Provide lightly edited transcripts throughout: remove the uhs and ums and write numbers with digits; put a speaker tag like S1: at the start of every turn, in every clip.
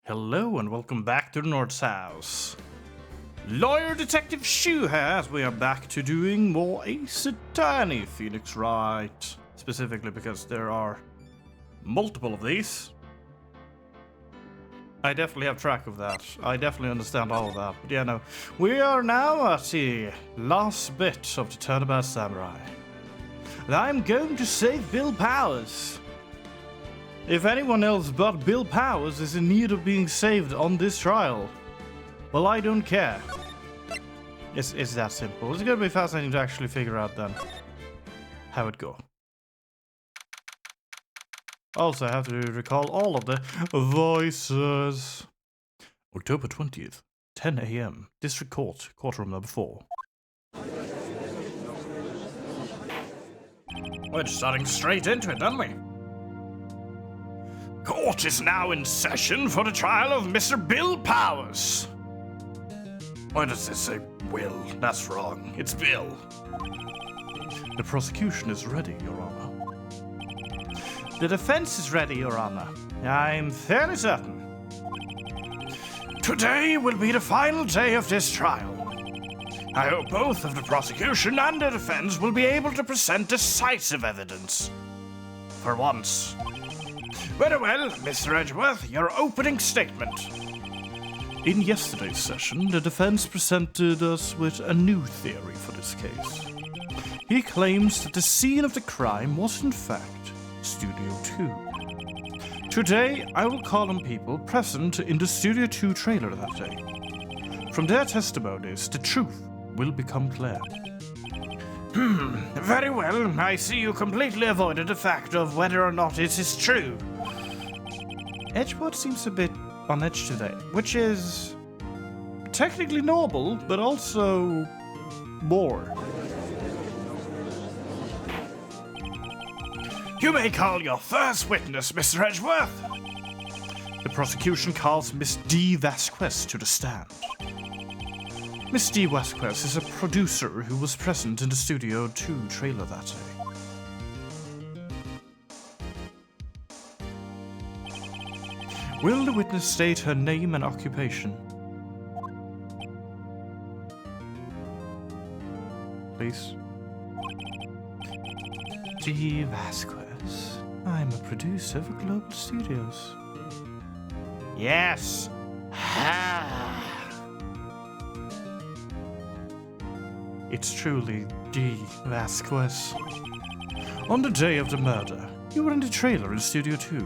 S1: Hello and welcome back to the North's House. Lawyer Detective Shu here, as we are back to doing more Ace Attorney Phoenix Wright. Specifically because there are multiple of these. I definitely have track of that. I definitely understand all of that. But yeah, no. We are now at the last bit of the Turnabout Samurai. I'm going to save Bill Powers. If anyone else but Bill Powers is in need of being saved on this trial, well, I don't care. It's that simple. It's gonna be fascinating to actually figure out then how it go. Also, I have to recall all of the voices. October 20th, 10 a.m. District Court, courtroom number 4. We're just starting straight into it, aren't we? Court is now in session for the trial of Mr. Bill Powers. Why does this say Will? That's wrong. It's Bill. The prosecution is ready, Your Honor. The defense is ready, Your Honor. I'm fairly certain. Today will be the final day of this trial. I hope both of the prosecution and the defense will be able to present decisive evidence. For once. Very well, Mr. Edgeworth, your opening statement. In yesterday's session, the defense presented us with a new theory for this case. He claims that the scene of the crime was in fact Studio 2. Today, I will call on people present in the Studio 2 trailer that day. From their testimonies, the truth will become clear. Very well. I see you completely avoided the fact of whether or not it is true. Edgeworth seems a bit on edge today, which is technically normal, but also more. You may call your first witness, Mr. Edgeworth. The prosecution calls Miss D. Vasquez to the stand. Miss D. Vasquez is a producer who was present in the Studio 2 trailer that day. Will the witness state her name and occupation? Please. D. Vasquez. I'm a producer for Global Studios. Yes. It's truly D. Vasquez. On the day of the murder, you were in the trailer in Studio 2.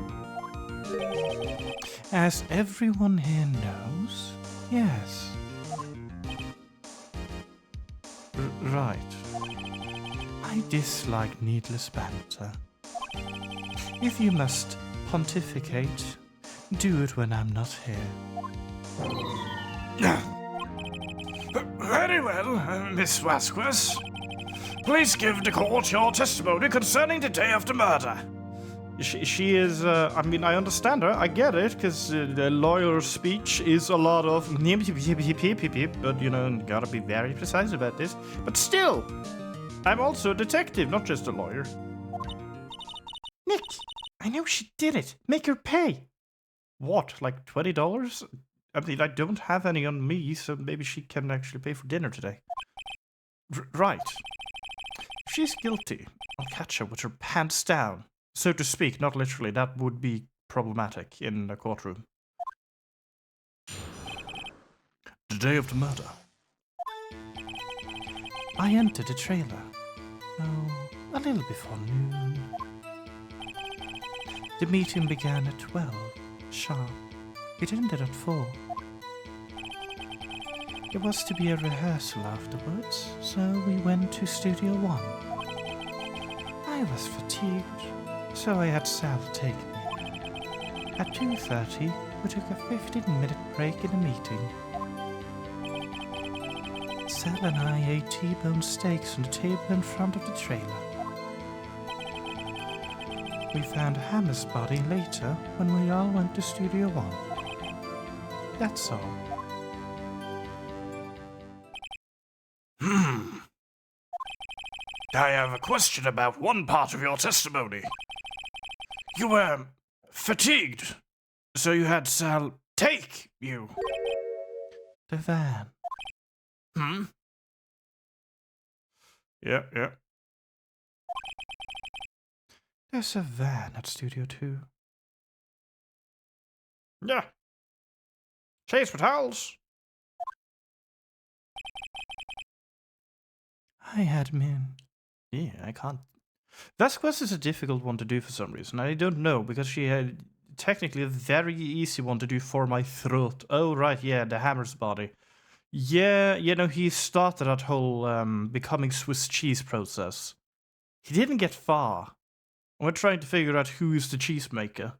S1: As everyone here knows, yes. Right. I dislike needless banter. If you must pontificate, do it when I'm not here. Very well, Miss Vasquez. Please give the court your testimony concerning the day of the murder. She is, I mean, I understand her, I get it, because the lawyer's speech is a lot of but, you know, gotta be very precise about this. But still, I'm also a detective, not just a lawyer. Nick, I know she did it. Make her pay. What, like $20? I mean, I don't have any on me, so maybe she can actually pay for dinner today. Right. If she's guilty, I'll catch her with her pants down. So to speak, not literally, that would be problematic in a courtroom. The day of the murder. I entered the trailer. A little before noon. The meeting began at 12, sharp. It ended at 4. It was to be a rehearsal afterwards, so we went to Studio 1. I was fatigued, so I had Sal take me. At 2:30, we took a 15-minute break in the meeting. Sal and I ate T-bone steaks on the table in front of the trailer. We found Hammer's body later when we all went to Studio 1. That's all. I have a question about one part of your testimony. You were fatigued, so you had Sal take you?
S2: The van.
S1: Hmm? Yeah.
S2: There's a van at Studio 2.
S1: Yeah. Chase for towels.
S2: I had him in. Yeah, I can't. Vasquez is a difficult one to do for some reason. I don't know, because she had technically a very easy one to do for my throat. Oh, right, yeah, the hammer's body. Yeah, he started that whole becoming Swiss cheese process. He didn't get far. We're trying to figure out who is the cheesemaker.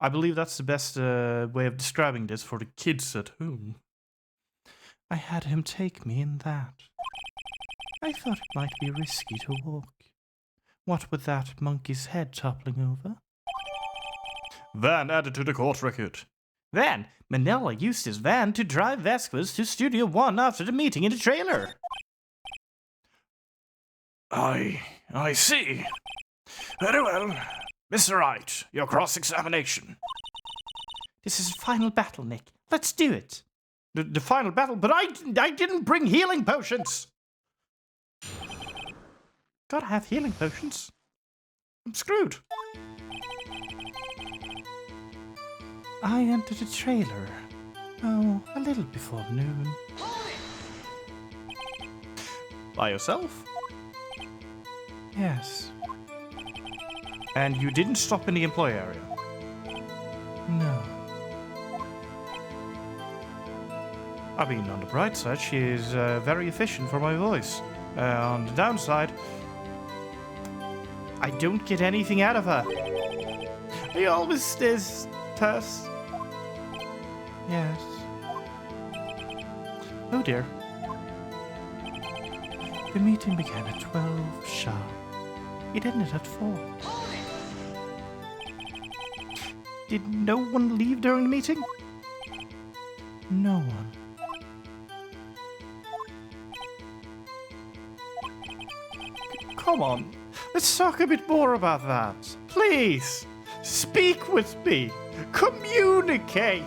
S2: I believe that's the best way of describing this for the kids at home. I had him take me in that. I thought it might be risky to walk. What with that monkey's head toppling over?
S1: Van added to the court record.
S2: Then, Manila used his van to drive Vasquez to Studio 1 after the meeting in the trailer.
S1: I see. Very well. Mr. Wright, your cross-examination.
S2: This is final battle, Nick. Let's do it.
S1: The final battle? But I didn't bring healing potions!
S2: Gotta have healing potions.
S1: I'm screwed.
S2: I entered the trailer. Oh, a little before noon.
S1: By yourself?
S2: Yes.
S1: And you didn't stop in the employee area?
S2: No.
S1: I mean, on the bright side, she is very efficient for my voice. On the downside, I don't get anything out of her. He always stays terse.
S2: Yes.
S1: Oh dear.
S2: The meeting began at 12 sharp. It ended at 4.
S1: Did no one leave during the meeting?
S2: No one.
S1: Come on, let's talk a bit more about that. Please, speak with me. Communicate.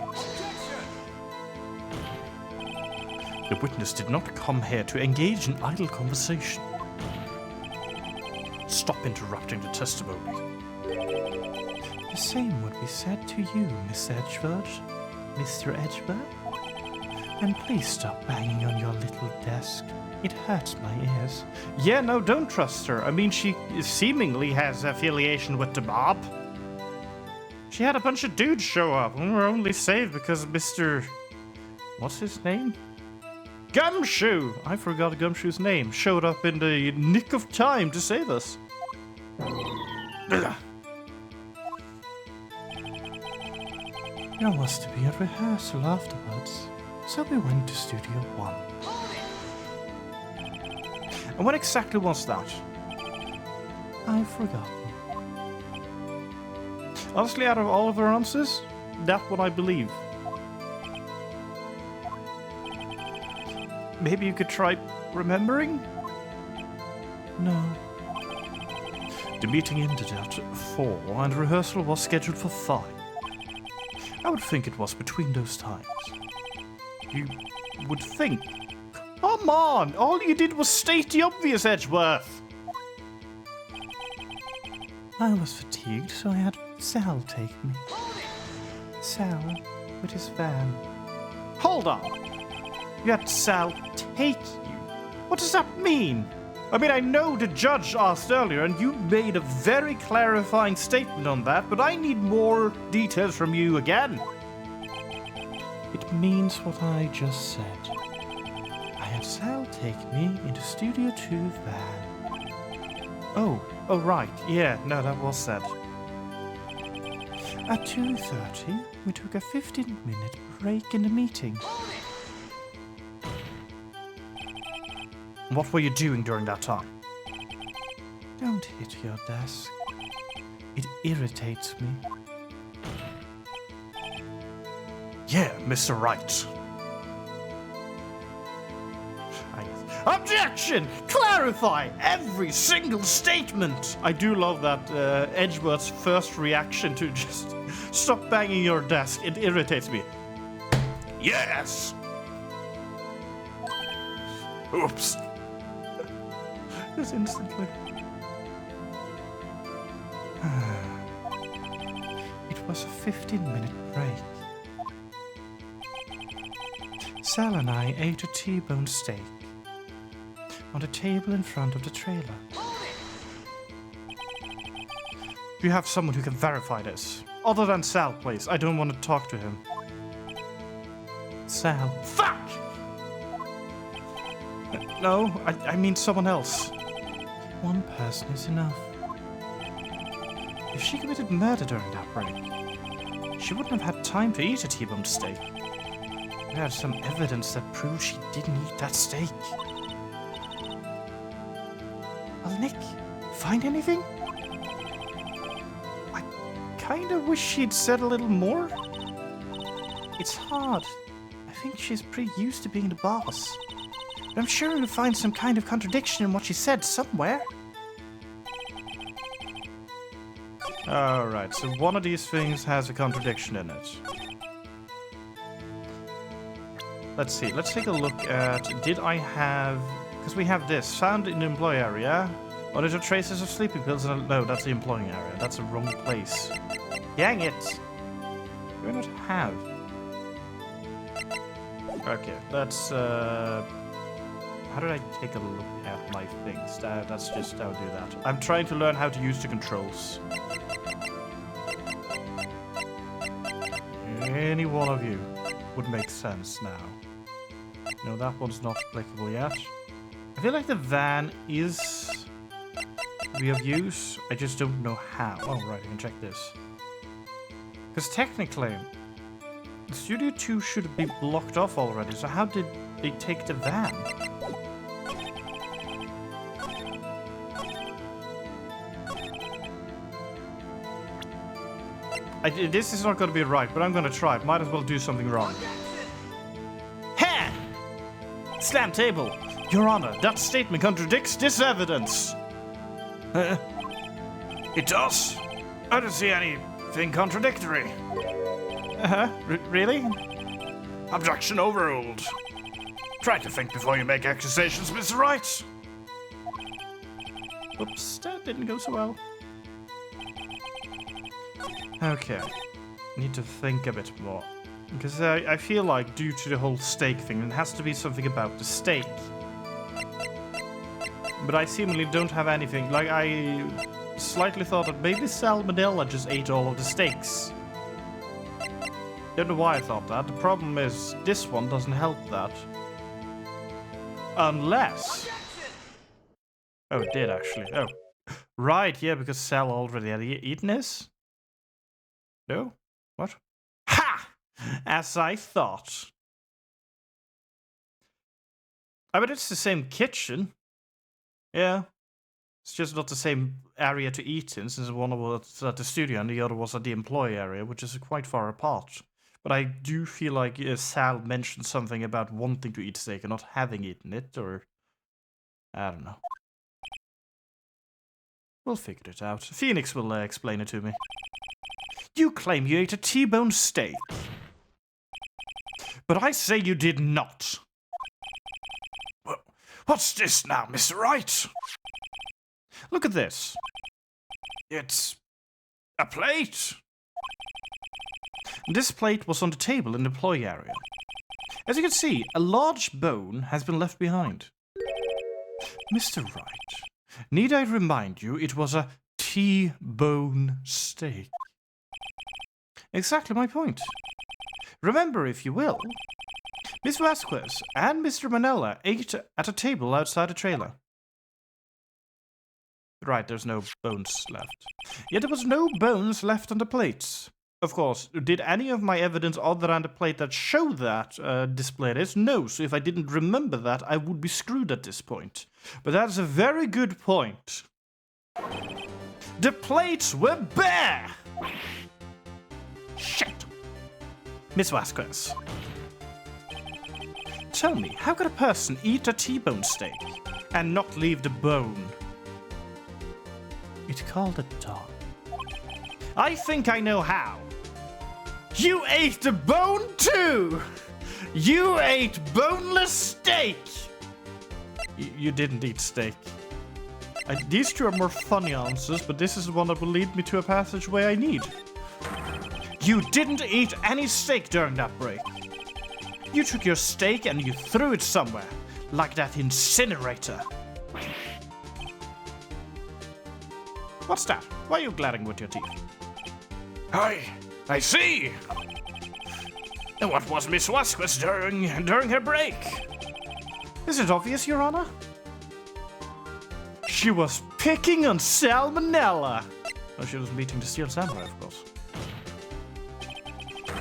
S1: The witness did not come here to engage in idle conversation. Stop interrupting the testimony.
S2: The same would be said to you, Miss Edgeworth. Mr. Edgeworth. And please stop banging on your little desk. It hurts my ears.
S1: Yeah, no, don't trust her. I mean, she seemingly has affiliation with the mob. She had a bunch of dudes show up, and we're only saved because Mr... What's his name? Gumshoe! I forgot Gumshoe's name. Showed up in the nick of time to save us.
S2: There was to be a rehearsal afterwards, so we went to Studio 1.
S1: And what exactly was that?
S2: I've forgotten.
S1: Honestly, out of all of her answers, that one I believe. Maybe you could try remembering?
S2: No.
S1: The meeting ended at 4, and rehearsal was scheduled for 5. I would think it was between those times. You would think. Come on! All you did was state the obvious, Edgeworth!
S2: I was fatigued, so I had Sal take me. Sal, with his van.
S1: Hold on! You had Sal take you? What does that mean? I mean, I know the judge asked earlier, and you made a very clarifying statement on that, but I need more details from you again.
S2: It means what I just said. I had Sal take me into Studio 2 van.
S1: Oh, right. Yeah, no, that was said.
S2: At 2:30, we took a 15-minute break in the meeting.
S1: What were you doing during that time?
S2: Don't hit your desk. It irritates me.
S1: Yeah, Mr. Wright. Objection! Clarify every single statement! I do love that Edgeworth's first reaction to just
S2: Stop banging your desk. It irritates me.
S1: Yes! Oops.
S2: Just instantly. It was a 15-minute break. Sal and I ate a T-bone steak on the table in front of the trailer. Do you have someone who can verify this? Other than Sal, please. I don't want to talk to him. Sal. Fuck! No, I mean someone else. One person is enough. If she committed murder during that break, she wouldn't have had time to eat a T-bone steak. There's some evidence that proves she didn't eat that steak. Well, Nick, find anything? I kinda wish she'd said a little more. It's hard. I think she's pretty used to being the boss. But I'm sure you'll find some kind of contradiction in what she said somewhere. Alright, so one of these things has a contradiction in it. Let's see, let's take a look at... Did I have... Because we have this. Found in the employee area. Monitor traces of sleeping pills. No, that's the employing area. That's the wrong place. Dang it! Do I not have? Okay, let's... How did I take a look at my things? That's just how I do that. I'm trying to learn how to use the controls. Any one of you would make sense now. No, that one's not applicable yet. I feel like the van is to be of use. I just don't know how. Oh, right, I can check this. Because technically, the Studio 2 should be blocked off already. So how did they take the van? This is not going to be right, but I'm going to try it. Might as well do something wrong. Ha! Slam table. Your Honor, that statement contradicts this evidence.
S1: It does? I don't see anything contradictory.
S2: Really?
S1: Objection overruled. Try to think before you make accusations, Mr. Wright.
S2: Oops, that didn't go so well. Okay, need to think a bit more. Because I feel like due to the whole steak thing, it has to be something about the steak. But I seemingly don't have anything. Like, I slightly thought that maybe Salmonella just ate all of the steaks. Don't know why I thought that. The problem is, this one doesn't help that. Unless... Oh, it did actually. Oh. Right, yeah, because Sal already had eaten this? No? What? Ha! As I thought. I bet it's the same kitchen. Yeah. It's just not the same area to eat in, since one was at the studio and the other was at the employee area, which is quite far apart. But I do feel like Sal mentioned something about wanting to eat steak and not having eaten it, or... I don't know. We'll figure it out. Phoenix will explain it to me. You claim you ate a T-bone steak. But I say you did not.
S1: What's this now, Mr. Wright?
S2: Look at this.
S1: It's a plate.
S2: This plate was on the table in the employee area. As you can see, a large bone has been left behind. Mr. Wright, need I remind you it was a T-bone steak? Exactly my point. Remember, if you will, Miss Vasquez and Mr. Manella ate at a table outside a trailer. Right, there's no bones left. Yet there was no bones left on the plates. Of course, did any of my evidence other than the plate that showed that display this? No, so if I didn't remember that, I would be screwed at this point. But that's a very good point. The plates were bare! Shit! Miss Vasquez. Tell me, how could a person eat a T-bone steak and not leave the bone? It's called a dog. I think I know how. You ate the bone too! You ate boneless steak! You didn't eat steak. These two are more funny answers, but this is the one that will lead me to a passageway I need. You didn't eat any steak during that break. You took your steak and you threw it somewhere, like that incinerator. What's that? Why are you glaring with your teeth?
S1: I see. And what was Miss Vasquez during her break?
S2: Is it obvious, Your Honor? She was picking on salmonella. Oh, she was meeting the Steel Samurai, of course.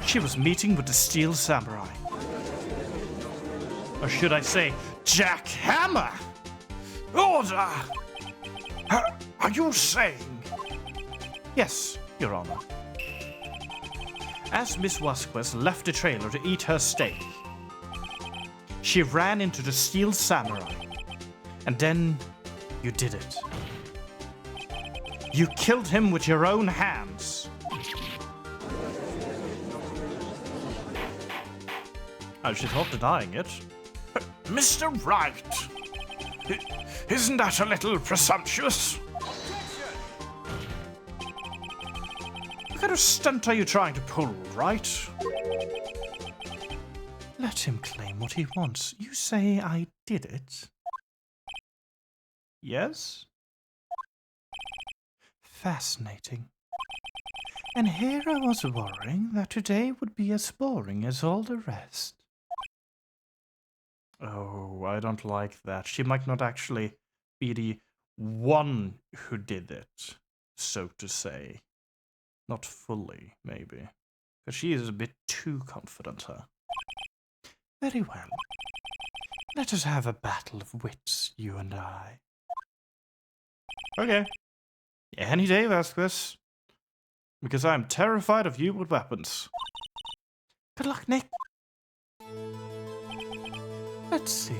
S2: She was meeting with the Steel Samurai. Or should I say, Jack Hammer?
S1: Order! Are you saying?
S2: Yes, Your Honor. As Miss Vasquez left the trailer to eat her steak, she ran into the Steel Samurai. And then you did it. You killed him with your own hands. Oh, she's not denying it.
S1: Mr. Wright, isn't that a little presumptuous?
S2: What kind of stunt are you trying to pull, Wright? Let him claim what he wants. You say I did it? Yes? Fascinating. And here I was worrying that today would be as boring as all the rest. Oh, I don't like that. She might not actually be the one who did it, so to say. Not fully, maybe. Because she is a bit too confident, huh? Very well. Let us have a battle of wits, you and I. Okay. Any day, Vasquez. Because I am terrified of you with weapons. Good luck, Nick. Let's see.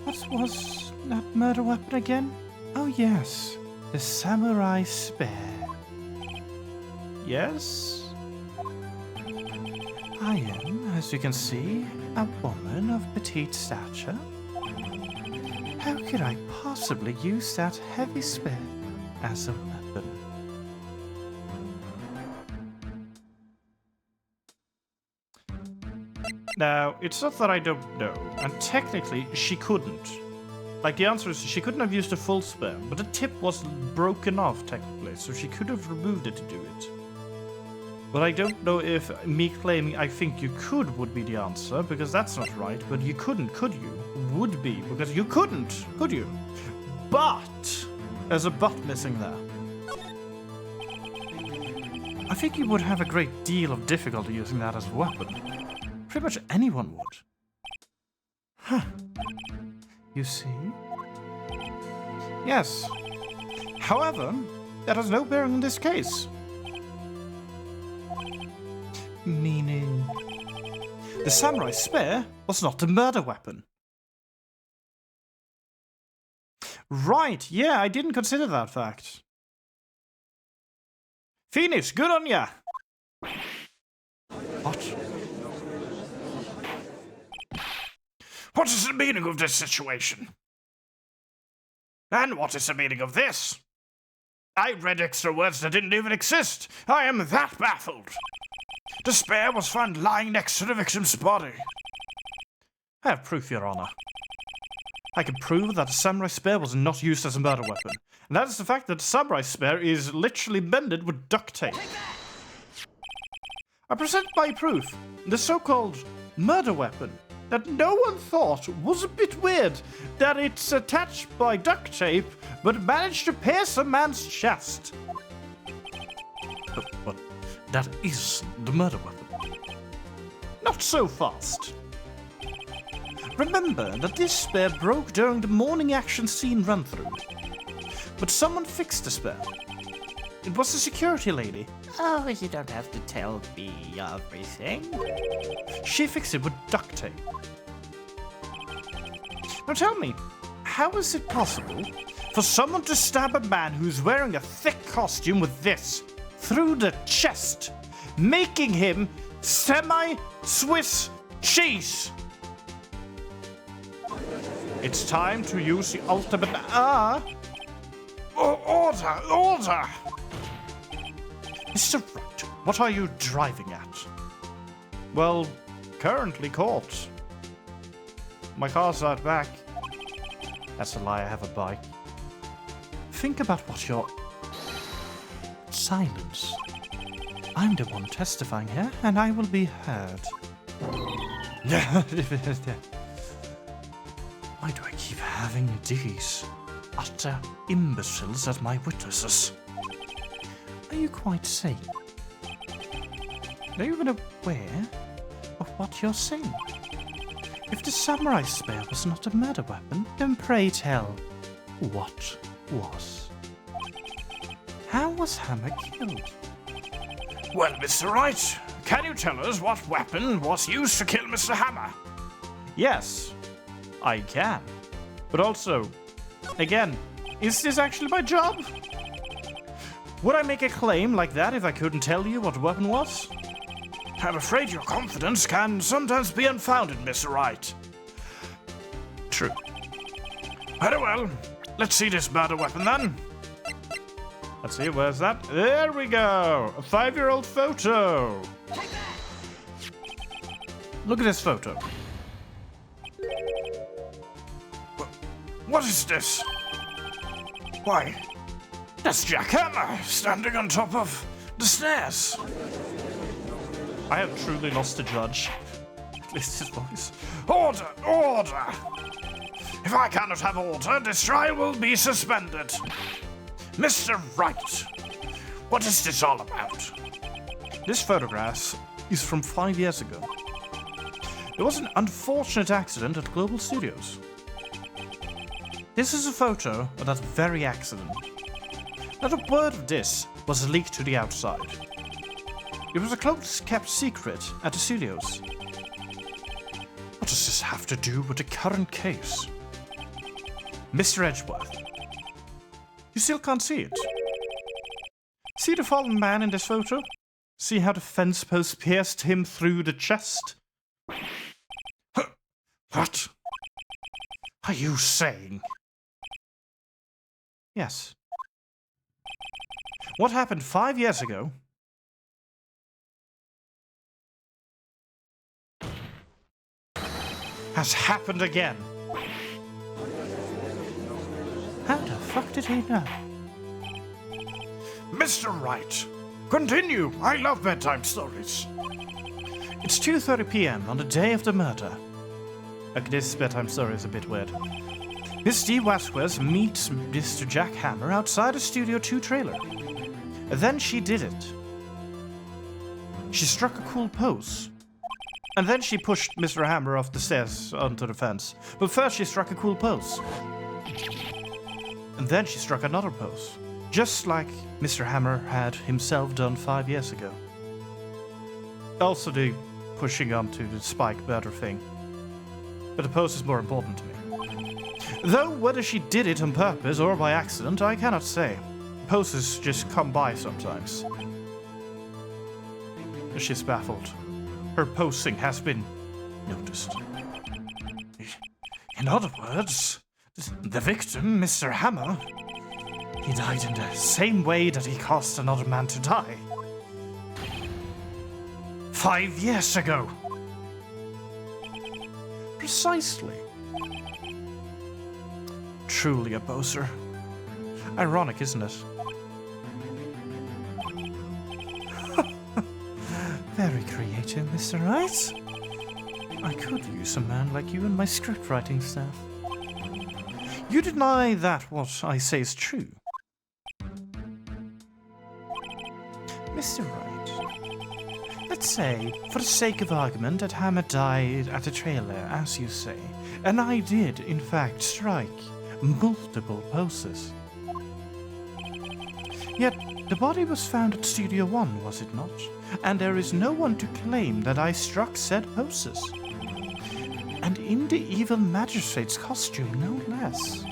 S2: What was that murder weapon again? Oh yes, the samurai spear. Yes? I am, as you can see, a woman of petite stature. How could I possibly use that heavy spear as a weapon? Now, it's not that I don't know, and technically she couldn't. Like, the answer is she couldn't have used a full spear, but the tip was broken off technically, so she could have removed it to do it. But I don't know if me claiming I think you could would be the answer, because that's not right, but you couldn't, could you? Would be, because you couldn't, could you? But, there's a but missing there. I think you would have a great deal of difficulty using that as a weapon. Pretty much anyone would. Huh. You see? Yes. However, that has no bearing in this case. Meaning... the samurai spear was not the murder weapon. Right, yeah, I didn't consider that fact. Phoenix, good on ya! What?
S1: What is the meaning of this situation? And what is the meaning of this? I read extra words that didn't even exist. I am that baffled. The spear was found lying next to the victim's body.
S2: I have proof, Your Honor. I can prove that the samurai spear was not used as a murder weapon. And that is the fact that the samurai spear is literally mended with duct tape. I present my proof, the so-called murder weapon, that no one thought was a bit weird, that it's attached by duct tape, but managed to pierce a man's chest. But that is the murder weapon. Not so fast. Remember that this spear broke during the morning action scene run-through. But someone fixed the spear. It was the security lady.
S3: Oh, you don't have to tell me everything.
S2: She fixed it with duct tape. Now tell me, how is it possible for someone to stab a man who's wearing a thick costume with this through the chest making him semi-Swiss cheese. It's time to use the ultimate
S1: Order!
S2: Mr. Wright, what are you driving at? Well, currently caught. My car's out back. That's a lie, I have a bike. Think about what you're... Silence. I'm the one testifying here, and I will be heard. Why do I keep having these utter imbeciles as my witnesses? Are you quite sane? Are you even aware of what you're saying? If the samurai spear was not a murder weapon, then pray tell, what was? How was Hammer killed?
S1: Well, Mr. Wright, can you tell us what weapon was used to kill Mr. Hammer?
S2: Yes, I can. But also, again, is this actually my job? Would I make a claim like that if I couldn't tell you what the weapon was?
S1: I'm afraid your confidence can sometimes be unfounded, Mr. Wright.
S2: True.
S1: Very well. Let's see this murder weapon then.
S2: Let's see, where's that? There we go! A 5-year-old photo! Look at this photo.
S1: What is this? Why, that's Jack Hammer standing on top of the stairs.
S2: I have truly lost a judge. At least his voice.
S1: Order! If I cannot have order, this trial will be suspended. Mr. Wright, what is this all about?
S2: This photograph is from 5 years ago. There was an unfortunate accident at Global Studios. This is a photo of that very accident. Not a word of this was leaked to the outside. It was a close-kept secret at the studios. What does this have to do with the current case? Mr. Edgeworth, you still can't see it. See the fallen man in this photo? See how the fence post pierced him through the chest?
S1: What are you saying?
S2: Yes. What happened 5 years ago has happened again. How the fuck did he know?
S1: Mr. Wright, continue. I love bedtime stories.
S2: It's 2:30 p.m. on the day of the murder. Okay, this bedtime story is a bit weird. Miss D. Vasquez meets Mr. Jack Hammer outside a Studio 2 trailer. Then she did it. She struck a cool pose. And then she pushed Mr. Hammer off the stairs onto the fence. But first she struck a cool pose. And then she struck another pose. Just like Mr. Hammer had himself done 5 years ago. Also the pushing onto the spike murder thing. But the pose is more important to me. Though whether she did it on purpose or by accident, I cannot say. Poses just come by sometimes. She's baffled. Her posing has been noticed.
S1: In other words, the victim, Mr. Hammer,
S2: he died in the same way that he caused another man to die.
S1: 5 years ago.
S2: Precisely. Truly a poser. Ironic, isn't it? Very creative, Mr. Wright. I could use a man like you in my script writing staff. You deny that what I say is true. Mr. Wright, let's say, for the sake of argument, that Hammer died at a trailer, as you say, and I did, in fact, strike multiple poses. Yet, the body was found at Studio 1, was it not? And there is no one to claim that I struck said poses. And in the evil magistrate's costume, no less.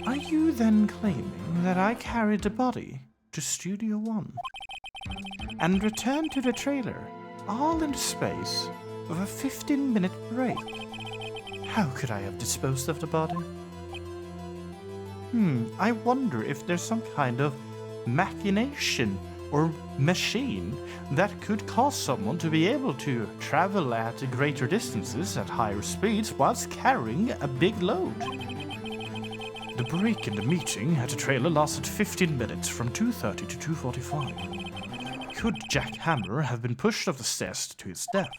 S2: Are you then claiming that I carried the body to Studio 1? and returned to the trailer, all in the space of a 15-minute break. How could I have disposed of the body? I wonder if there's some kind of machination or machine that could cause someone to be able to travel at greater distances at higher speeds whilst carrying a big load. The break in the meeting at the trailer lasted 15 minutes from 2:30 to 2:45. Could Jack Hammer have been pushed off the stairs to his death,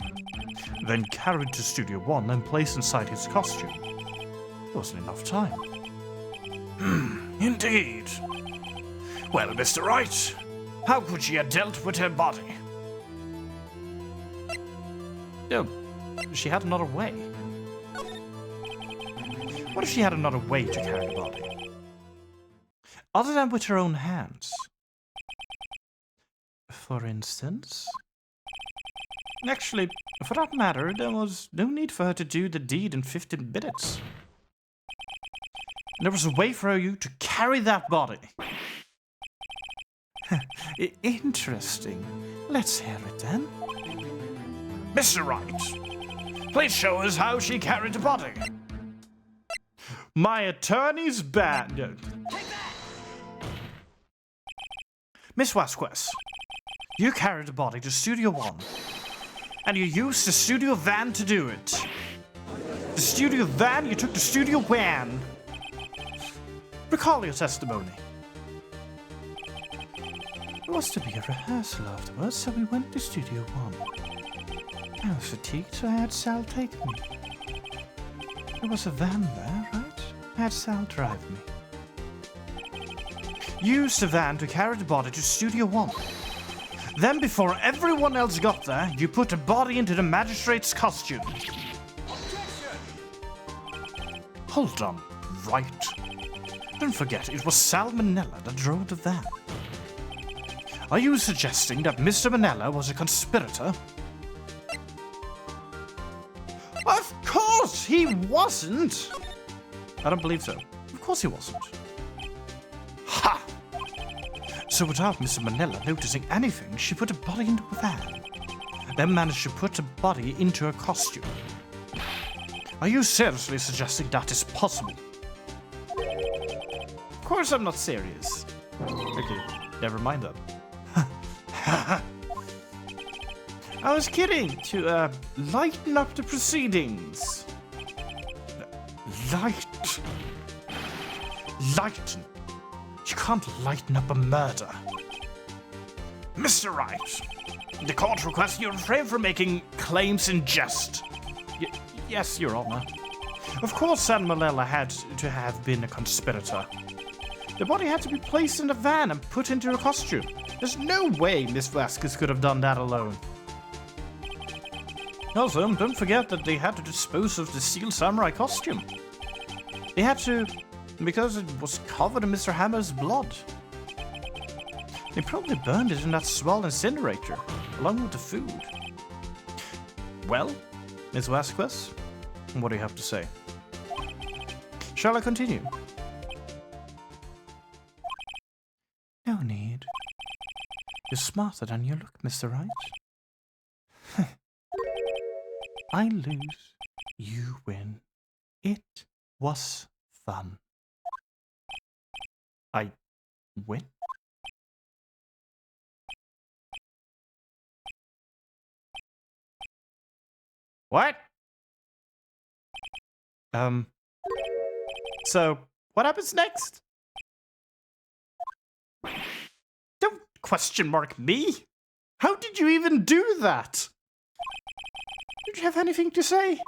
S2: then carried to Studio 1 and placed inside his costume? There wasn't enough time.
S1: Indeed. Well, Mr. Wright, how could she have dealt with her body?
S2: Oh, she had another way. What if she had another way to carry the body? Other than with her own hands? For instance? Actually, for that matter, there was no need for her to do the deed in 15 minutes. There was a way for you to carry that body. Interesting. Let's hear it then.
S1: Mr. Wright, please show us how she carried the body.
S2: My attorney's bad. Miss Vasquez, you carried the body to Studio 1, and you used the studio van to do it. The studio van you took to Studio 1. Recall your testimony. There was to be a rehearsal afterwards, so we went to Studio 1. I was fatigued, so I had Sal take me. There was a van there, right? I had Sal drive me. You used the van to carry the body to Studio 1. Then, before everyone else got there, you put the body into the magistrate's costume. Hold on, right. Don't forget, it was Sal Manella that drove the van. Are you suggesting that Mr. Manella was a conspirator? Of course he wasn't! I don't believe so. Of course he wasn't. Ha! So without Mr. Manella noticing anything, she put a body into a van. Then managed to put the body into a costume. Are you seriously suggesting that is possible? Of course I'm not serious. Okay, never mind that. I was kidding, to lighten up the proceedings. Lighten? You can't lighten up a murder.
S1: Mr. Wright, the court requests you refrain from making claims in jest.
S2: Yes, Your Honor. Of course San Manella had to have been a conspirator. The body had to be placed in a van and put into a costume. There's no way Miss Vasquez could have done that alone. Also, don't forget that they had to dispose of the Steel Samurai costume. They had to, because it was covered in Mr. Hammer's blood. They probably burned it in that small incinerator, along with the food. Well, Miss Vasquez, what do you have to say? Shall I continue? No need. You're smarter than you look, Mr. Wright. I lose, you win. It was fun. I win? What? So, what happens next? Don't question mark me. How did you even do that? Did you have anything to say?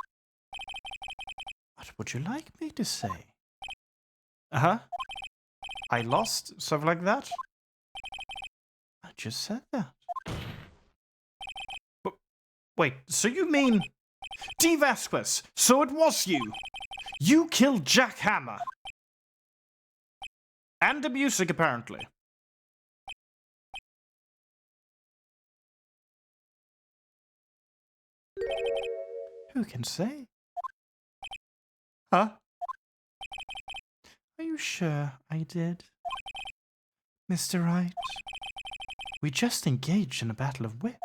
S2: What would you like me to say? Uh-huh. I lost, something like that? I just said that. But, wait, so you mean... D. Vasquez, so it was you. You killed Jack Hammer. And the music, apparently. Who can say? Huh? Are you sure I did, Mr. Wright? We just engaged in a battle of wits.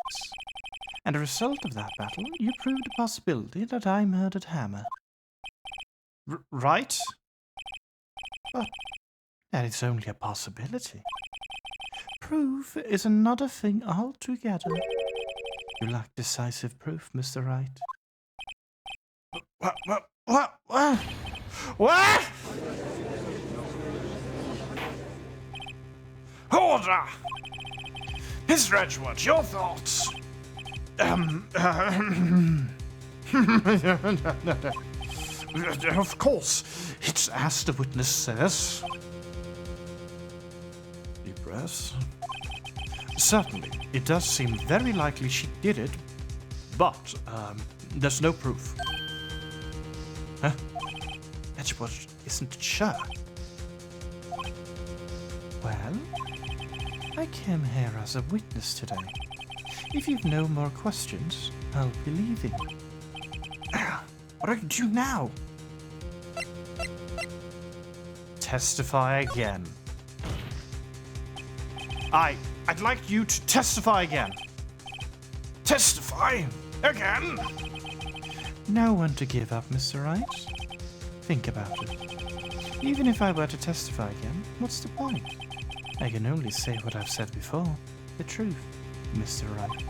S2: And as a result of that battle, you proved the possibility that I murdered Hammer.
S1: Right?
S2: But that is only a possibility. Proof is another thing altogether. You lack decisive proof, Mr. Wright.
S1: What? Order! Mr. Edgeworth, your thoughts? Of course, it's as the witness says. Deep breaths. Certainly, it does seem very likely she did it, but, there's no proof. Huh? Edgeworth isn't sure.
S2: Well, I came here as a witness today. If you've no more questions, I'll be leaving.
S1: What do I do now?
S2: Testify again.
S1: I'd like you to testify again. Testify? Again?
S2: Know when to give up, Mr. Wright. Think about it. Even if I were to testify again, what's the point? I can only say what I've said before. The truth, Mr. Wright.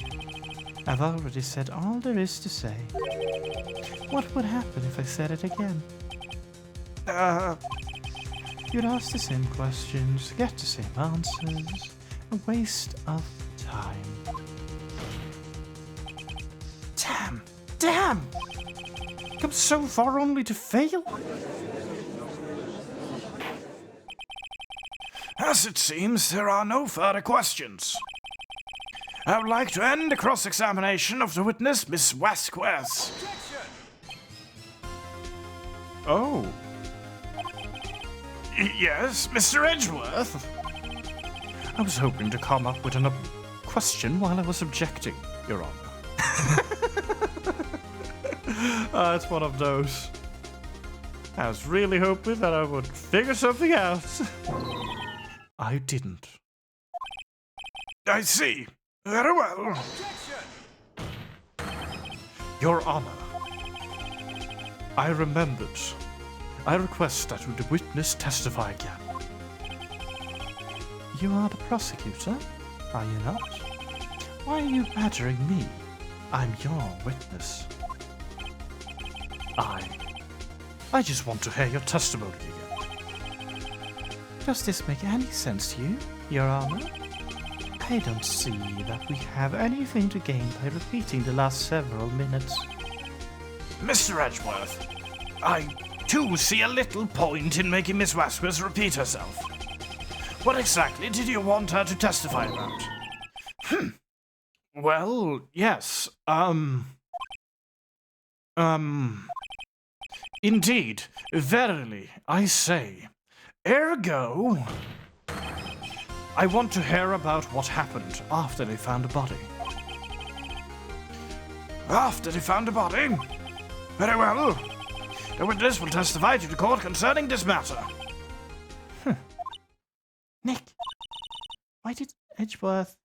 S2: I've already said all there is to say. What would happen if I said it again? You'd ask the same questions, get the same answers. A waste of time.
S1: Damn! Come so far only to fail? As it seems, there are no further questions. I would like to end the cross-examination of the witness, Miss Vasquez. Oh. Yes, Mr. Edgeworth? I was hoping to come up with a question while I was objecting, Your Honor. It's one of those. I was really hoping that I would figure something out. I didn't. I see. Very well. Your Honor, I remembered. I request that the witness testify again.
S2: You are the prosecutor, are you not? Why are you badgering me? I'm your witness.
S1: I just want to hear your testimony again.
S2: Does this make any sense to you, Your Honor? I don't see that we have anything to gain by repeating the last several minutes.
S1: Mr. Edgeworth, I too see a little point in making Miss Vasquez repeat herself. What exactly did you want her to testify about? Well, yes, indeed, verily, I say. Ergo, I want to hear about what happened after they found the body. After they found the body? Very well. The witness will testify to the court concerning this matter.
S2: Nick, why did Edgeworth...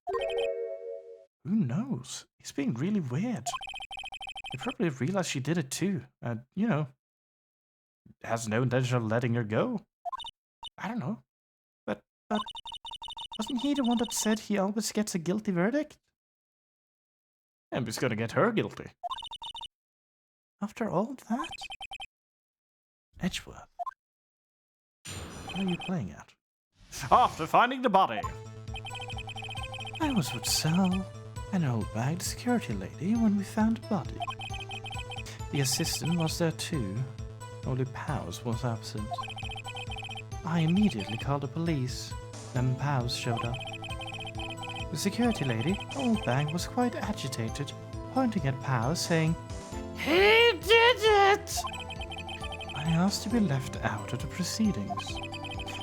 S1: Who knows? He's being really weird. He probably realized she did it too, and, you know, has no intention of letting her go. I don't know.
S2: But wasn't he the one that said he always gets a guilty verdict?
S1: And he's gonna get her guilty.
S2: After all that?
S1: Edgeworth.
S2: What are you playing at?
S1: After finding the body.
S2: I was with Sal, an old bag, the security lady, when we found the body. The assistant was there too, only Powers was absent. I immediately called the police, then Powers showed up. The security lady, old bag, was quite agitated, pointing at Powers, saying, "He did it!" I asked to be left out of the proceedings.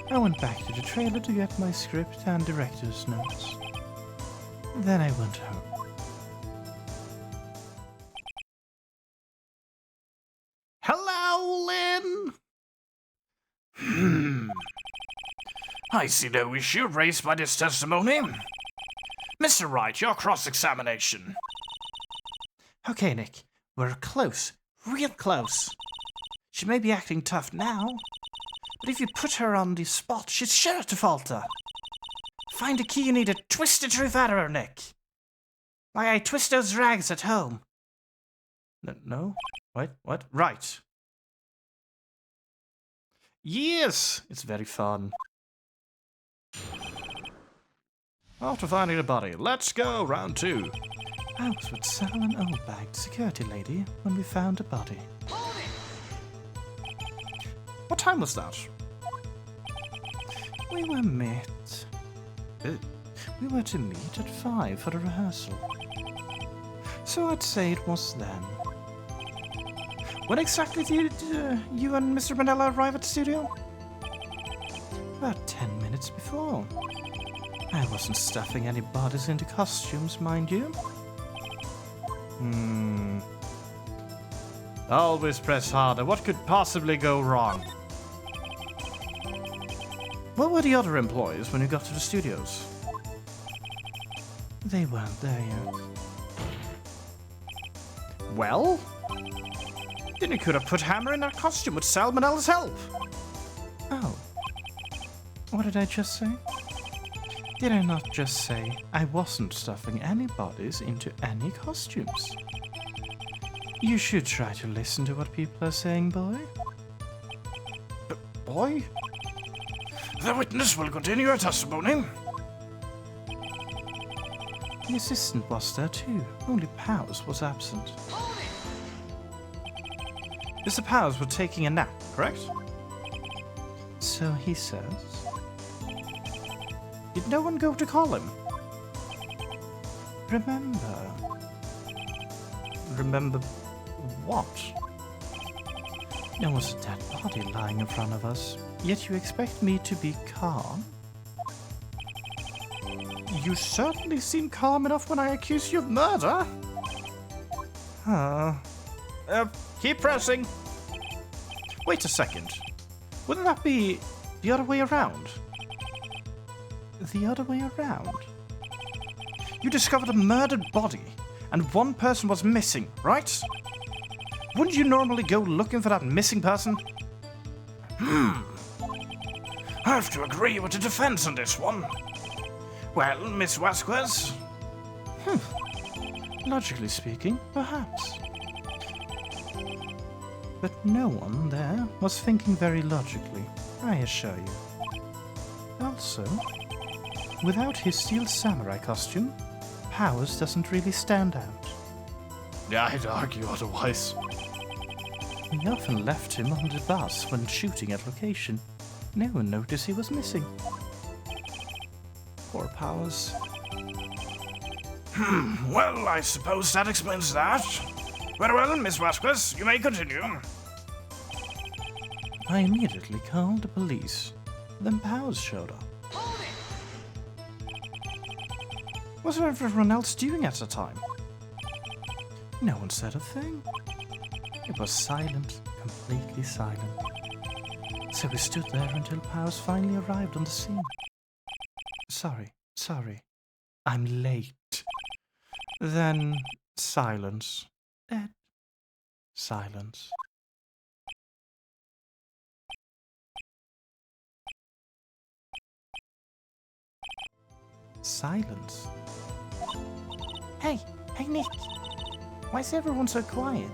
S2: I went back to the trailer to get my script and director's notes. Then I went home.
S1: Hello, Lynn! I see no issue raised by this testimony. Mr. Wright, your cross-examination.
S2: Okay, Nick. We're close. Real close. She may be acting tough now, but if you put her on the spot, she's sure to falter. Find a key you need to twist the truth out of her, Nick. Like I twist those rags at home. No? Wait, what? Right. Yes! It's very fun.
S1: After finding the body, let's go, round 2.
S2: I was with Sal and Oldbag, the security lady, when we found the body.
S1: What time was that?
S2: We were to meet at 5 for the rehearsal. So I'd say it was then.
S1: When exactly did you and Mr. Manella arrive at the studio?
S2: About 10 minutes before. I wasn't stuffing any bodies into costumes, mind you.
S1: Always press harder. What could possibly go wrong? Where were the other employees when you got to the studios?
S2: They weren't there yet.
S1: Well? Then you could have put Hammer in that costume with Sal Manella's help.
S2: Oh. What did I just say? Did I not just say I wasn't stuffing any bodies into any costumes? You should try to listen to what people are saying, boy.
S1: Boy? The witness will continue her testimony.
S2: The assistant was there too, only Powers was absent.
S1: Mr. Powers was taking a nap, correct?
S2: So he says.
S1: Did no one go to call him? Remember what?
S2: There was a dead body lying in front of us, yet you expect me to be calm?
S1: You certainly seem calm enough when I accuse you of murder. Keep pressing. Wait a second. Wouldn't that be the other way around?
S2: The other way around?
S1: You discovered a murdered body, and one person was missing, right? Wouldn't you normally go looking for that missing person? I have to agree with the defense on this one. Well, Miss Vasquez?
S2: Logically speaking, perhaps. But no one there was thinking very logically, I assure you. Also, without his steel samurai costume, Powers doesn't really stand out.
S1: Yeah, I'd argue otherwise.
S2: We often left him on the bus when shooting at location. No one noticed he was missing. Poor Powers.
S1: Well, I suppose that explains that. Very well, Miss Vasquez, you may continue.
S2: I immediately called the police. Then Powers showed up.
S1: What was everyone else doing at the time?
S2: No one said a thing. It was silent, completely silent. So we stood there until Powers finally arrived on the scene. Sorry. I'm late. Then silence. Dead. Silence. Silence.
S3: Hey, Nick. Why is everyone so quiet?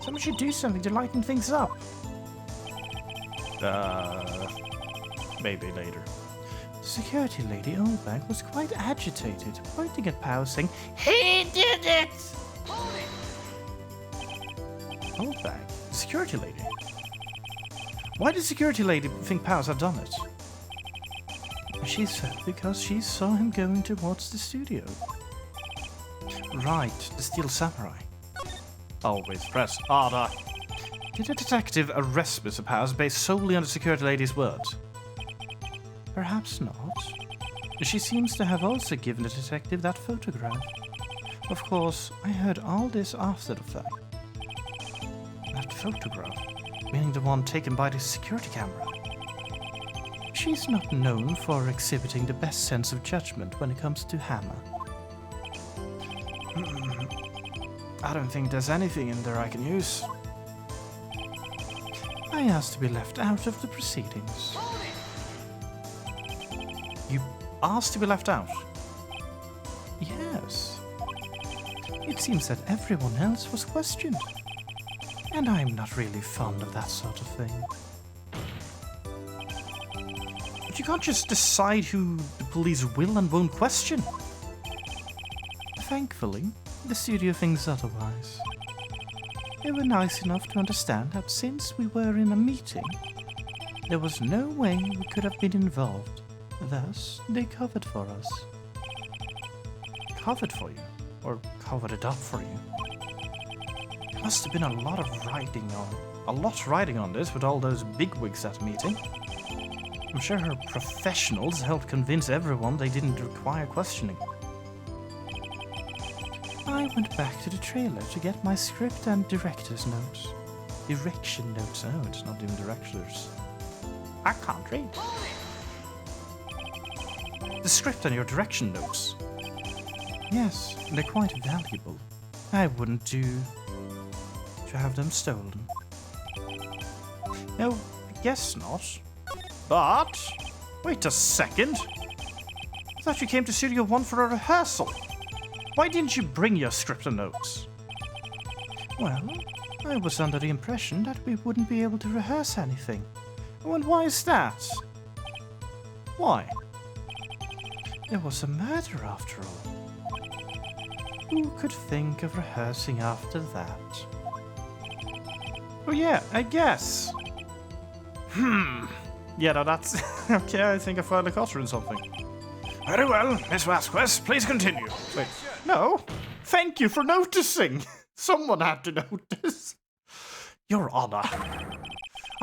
S3: Someone should do something to lighten things up.
S1: Maybe later.
S2: The security lady, Oldbag, was quite agitated, pointing at Powers saying,
S3: He did it!
S2: Oldbag? The security lady? Why did the security lady think Powers had done it? She said because she saw him going towards the studio. Right, the steel samurai.
S1: Always press harder. Did a detective arrest Mr. Powers based solely on the security lady's words?
S2: Perhaps not. She seems to have also given the detective that photograph. Of course, I heard all this after the fact.
S1: That photograph? Meaning the one taken by the security camera?
S2: she's not known for exhibiting the best sense of judgment when it comes to Hammer.
S1: I don't think there's anything in there I can use.
S2: I asked to be left out of the proceedings.
S1: You asked to be left out?
S2: Yes. It seems that everyone else was questioned. And I'm not really fond of that sort of thing.
S1: But you can't just decide who the police will and won't question.
S2: Thankfully, the studio thinks otherwise. They were nice enough to understand that since we were in a meeting, there was no way we could have been involved. Thus, they covered for us.
S1: Covered for you? Or covered it up for you? There must have been a lot riding on this with all those bigwigs at the meeting. I'm sure her professionals helped convince everyone they didn't require questioning.
S2: I went back to the trailer to get my script and director's notes.
S1: Direction notes? Oh, it's not even directors. I can't read. The script and your direction notes?
S2: Yes, they're quite valuable. I wouldn't do to have them stolen.
S1: No, I guess not. But, wait a second. I thought you came to Studio One for a rehearsal. Why didn't you bring your script and notes?
S2: Well, I was under the impression that we wouldn't be able to rehearse anything.
S1: Oh, and why is that? Why?
S2: There was a murder after all. Who could think of rehearsing after that?
S1: Oh yeah, I guess. Yeah, no, that's... okay, I think I finally caught her in something. Very well, Miss Vasquez, please continue. Wait, no. Thank you for noticing. Someone had to notice. Your Honor,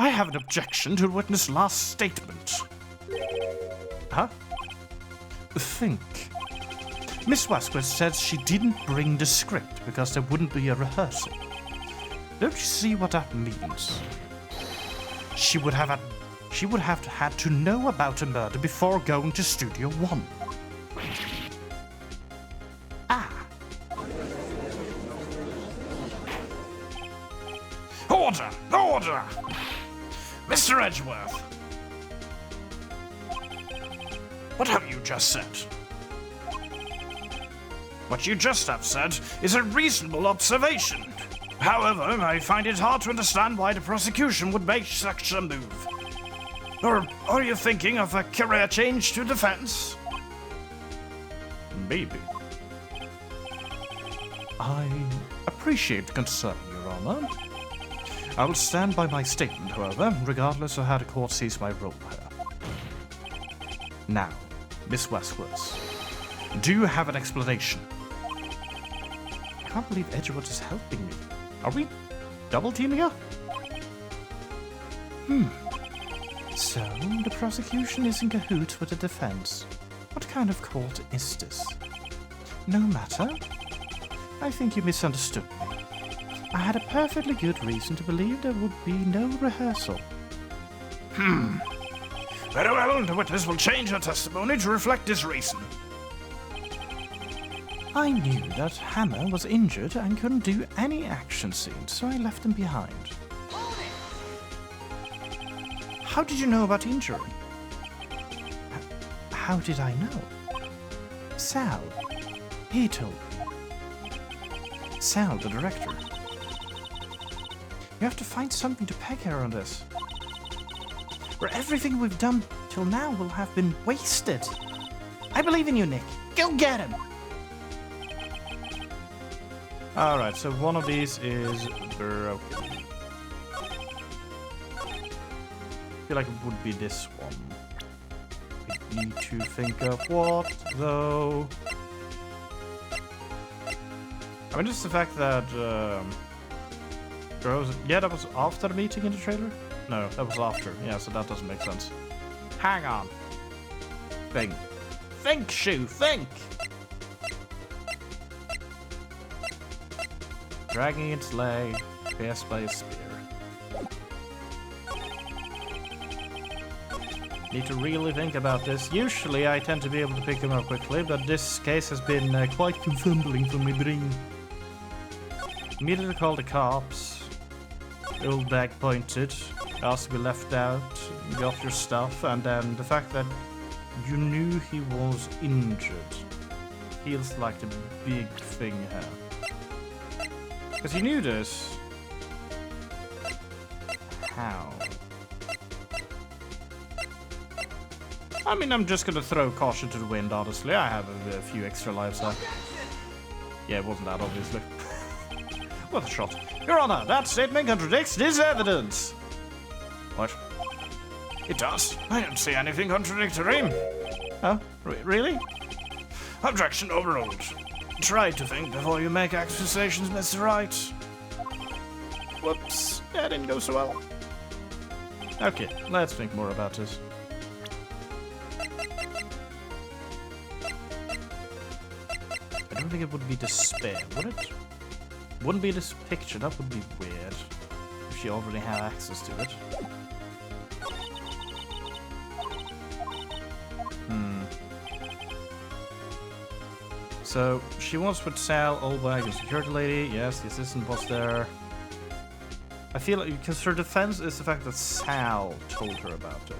S1: I have an objection to the witness' last statement. Huh?
S2: Think.
S1: Miss Vasquez says she didn't bring the script because there wouldn't be a rehearsal. Don't you see what that means? She would have had to know about a murder before going to Studio One. Order! Order! Mr. Edgeworth! What have you just said? What you just have said is a reasonable observation. However, I find it hard to understand why the prosecution would make such a move. Or are you thinking of a career change to defense? Maybe. I appreciate the concern, Your Honor. I will stand by my statement, however, regardless of how the court sees my role here. Now, Miss Vasquez, do you have an explanation? I can't believe Edgeworth is helping me. Are we double-teaming her?
S2: So, the prosecution is in cahoots with the defense. What kind of court is this? No matter. I think you misunderstood me. I had a perfectly good reason to believe there would be no rehearsal.
S1: Very well, the witness will change her testimony to reflect this reason.
S2: I knew that Hammer was injured and couldn't do any action scenes, so I left him behind.
S1: How did you know about the injury?
S2: How did I know? Sal. He told me.
S1: Sal, the director.
S2: You have to find something to peg her on this. Or everything we've done till now will have been wasted. I believe in you, Nick. Go get him!
S1: Alright, so one of these is broken. I feel like it would be this one. We need to think of what, though. I mean, just the fact that, yeah, that was after the meeting in the trailer? No, that was after. Yeah, so that doesn't make sense. Hang on. Think. Think, Shu, think! Dragging its leg, pierced by a spear.
S2: Need to really think about this. Usually I tend to be able to pick them up quickly, but this case has been quite confumbling for my brain. Immediately call the cops. Old bag pointed. Asked to be left out. Got your stuff, and then the fact that you knew he was injured feels like a big thing here. Because you knew this. How? I mean, I'm just gonna throw caution to the wind, honestly. I have a few extra lives left. Yeah, it wasn't that, obviously. What a shot. Your Honor, that statement contradicts this evidence. What?
S1: It does. I don't see anything contradictory.
S2: Oh, really?
S1: Objection overruled. Try to think before you make accusations, Mr. Wright.
S2: Whoops, that didn't go so well. Okay, let's think more about this. I don't think it would be despair, would it? Wouldn't be this picture, that would be weird. If she already had access to it. So, she wants to sell old bag and security lady. Yes, the assistant was there. I feel like, because her defense is the fact that Sal told her about it.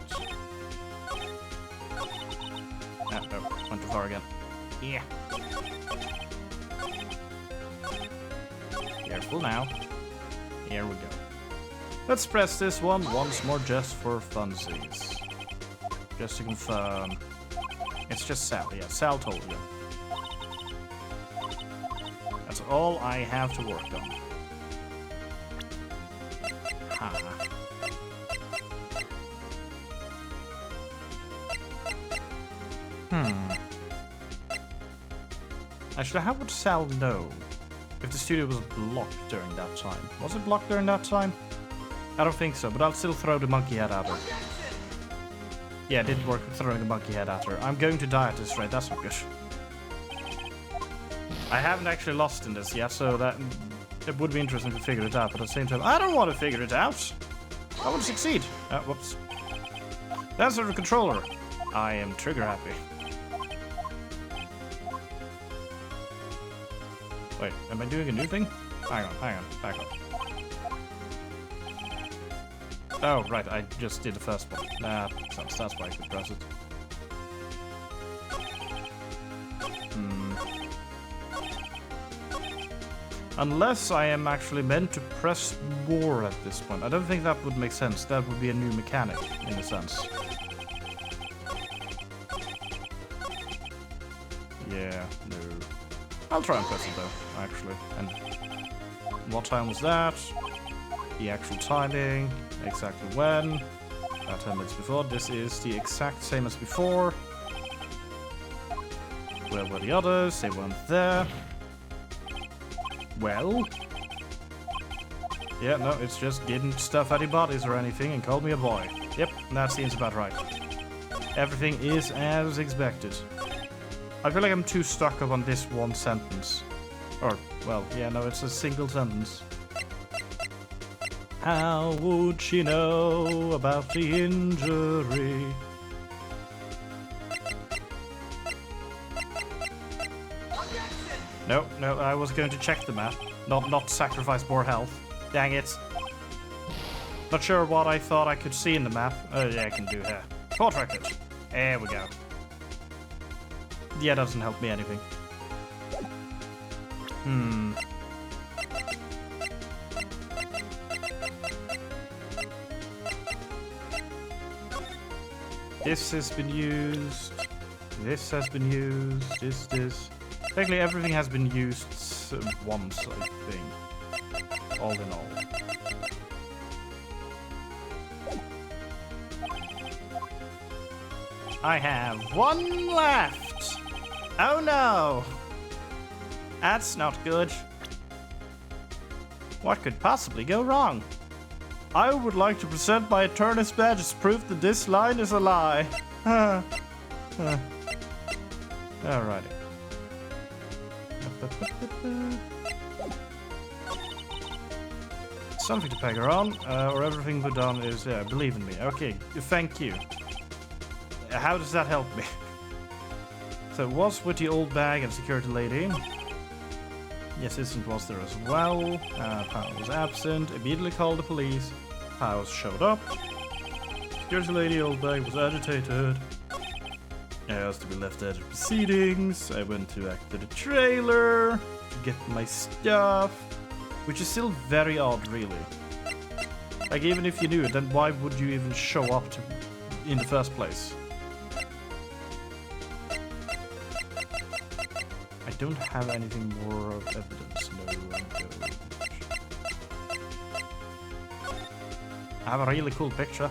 S2: Ah, no, went too far again. Yeah. Careful now. Here we go. Let's press this one once more just for funsies. Just to confirm. It's just Sal. Yeah, Sal told you. That's all I have to work on. Ha. Actually, how would Sal know if the studio was blocked during that time? Was it blocked during that time? I don't think so, but I'll still throw the monkey head at her. Yeah, it didn't work with throwing the monkey head at her. I'm going to die at this rate, that's not good. I haven't actually lost in this yet, so that it would be interesting to figure it out, but at the same time, I don't want to figure it out. I want to succeed. Whoops. That's the controller. I am trigger happy. Wait, am I doing a new thing? Hang on, back up. Oh, right, I just did the first one. That's why I could press it. Unless I am actually meant to press more at this point. I don't think that would make sense. That would be a new mechanic, in a sense. Yeah, no. I'll try and press it though, actually. And what time was that? The actual timing, exactly when. About 10 minutes before. This is the exact same as before. Where were the others? They weren't there. Well. Yeah, no, it's just didn't stuff any bodies or anything and called me a boy. Yep, that seems about right. Everything is as expected. I feel like I'm too stuck up on this one sentence. Or, well, yeah, no, it's a single sentence. How would she know about the injury? No, I was going to check the map, not sacrifice more health. Dang it. Not sure what I thought I could see in the map. Oh, yeah, I can do here. Court record. There we go. Yeah, doesn't help me anything. This has been used. This has been used. This. Technically, everything has been used once, I think. All in all. I have one left! Oh no! That's not good. What could possibly go wrong? I would like to present my attorney's badge as proof that this line is a lie. Alrighty. Something to peg her on, or everything we've done is, believe in me. Okay, thank you. how does that help me? So it was with the old bag and security lady. The assistant was there as well. Power was absent. Immediately called the police. Powers showed up. Security lady, old bag was agitated. I asked to be left out of proceedings. I went to act to the trailer to get my stuff, which is still very odd, really. Like, even if you knew it, then why would you even show up in the first place? I don't have anything more of evidence. No. I have a really cool picture.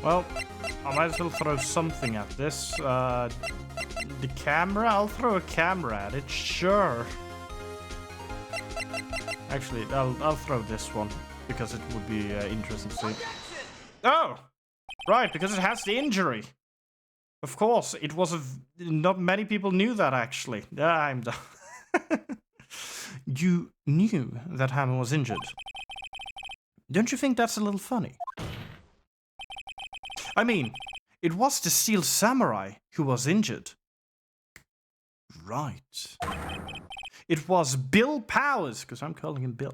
S2: Well, I might as well throw something at this. The camera? I'll throw a camera at it, sure. Actually, I'll throw this one, because it would be interesting to see. Oh! Right, because it has the injury. Of course, it was not many people knew that, actually. I'm done. You knew that Hammer was injured. Don't you think that's a little funny? I mean, it was the Steel Samurai who was injured. Right. It was Bill Powers, because I'm calling him Bill.